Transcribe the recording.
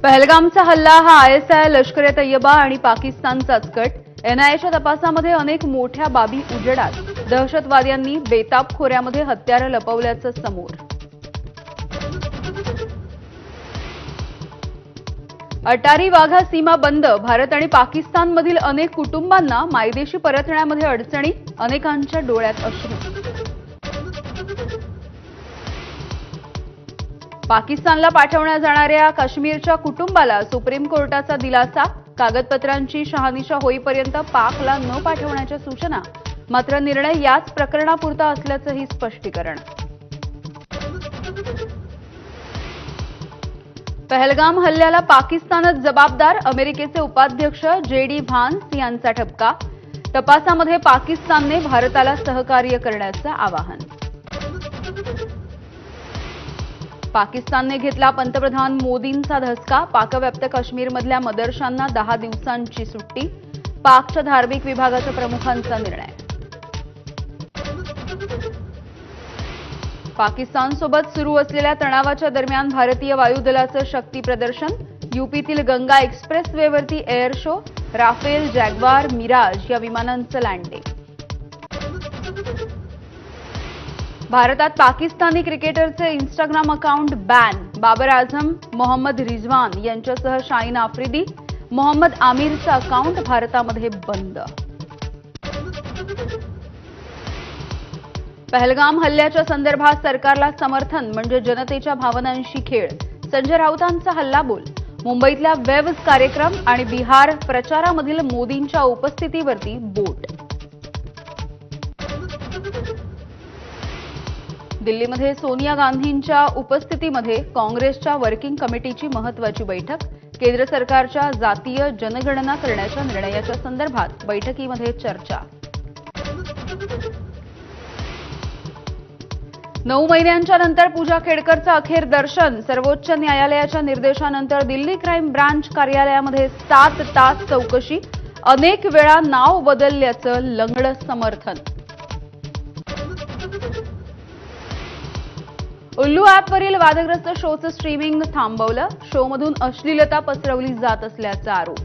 पहलगामचा हल्ला हा आयएसआय, लष्कर-ए-तय्यबा आणि पाकिस्तानचाच कट। एनआयएच्या तपासामध्ये अनेक मोठ्या बाबी उजेडात। दहशतवाद्यांनी बेताब खोऱ्यामध्ये हत्यारं लपवल्याचं समोर। अटारी वाघा सीमा बंद। भारत आणि पाकिस्तानमधील अनेक कुटुंबांना मायदेशी परतण्यामध्ये अडचणी। अनेकांच्या डोळ्यात अश्रू। पाकिस्तानला पाठवण्यात जाणाऱ्या काश्मीरच्या कुटुंबाला सुप्रीम कोर्टाचा दिलासा। कागदपत्रांची शहानिशा होईपर्यंत पाकला न पाठवण्याच्या सूचना। मात्र निर्णय याच प्रकरणापुरता असल्याचंही स्पष्टीकरण। पहलगाम हल्ल्याला पाकिस्तानच जबाबदार। अमेरिकेचे उपाध्यक्ष जे.डी. व्हान्स यांचा ठपका। तपासामध्ये पाकिस्तानने भारताला सहकार्य करण्याचं आवाहन। पाकिस्तानने घेतला पंतप्रधान मोदींचा धसका। पाकव्याप्त काश्मीरमधल्या मदरशांना 10 दिवसांची सुट्टी। पाकच्या धार्मिक विभागाच्या प्रमुखांचा निर्णय। पाकिस्तानसोबत सुरू असलेल्या तणावाच्या दरम्यान भारतीय वायुदलाचं शक्ती प्रदर्शन। यूपीतील गंगा एक्सप्रेसवेवरती air show. Rafale, jaguar, mirage या विमानांचं लँडिंग। भारतात पाकिस्तानी क्रिकेटरचे Instagram account ban. Babar Azam, Mohammad Rizwan यांच्यासह शाहीन आफ्रिदी, मोहम्मद आमिरचं अकाउंट भारतामध्ये बंद। पहलगाम हल्ल्याच्या संदर्भात सरकारला समर्थन म्हणजे जनतेच्या भावनांशी खेळ। संजय राऊतांचा हल्लाबोल। मुंबईतल्या वेव्ज कार्यक्रम आणि बिहार प्रचारामधील मोदींच्या उपस्थितीवरती बोट। दिल्लीमध्ये सोनिया गांधींच्या उपस्थितीमध्ये काँग्रेसच्या वर्किंग कमिटीची महत्त्वाची बैठक। केंद्र सरकारच्या जातीय जनगणना करण्याच्या निर्णयाच्या संदर्भात बैठकीमध्ये चर्चा। 9 महिन्यांच्या नंतर पूजा खेडकरचं अखेर दर्शन। सर्वोच्च न्यायालयाच्या निर्देशानंतर दिल्ली क्राईम ब्रांच कार्यालयामध्ये 7 तास चौकशी। अनेक वेळा नाव बदलल्याचं लंगडं समर्थन। उल्लू ॲपवरील वादग्रस्त शोचं स्ट्रीमिंग थांबवलं। शोमधून अश्लीलता पसरवली जात असल्याचा आरोप।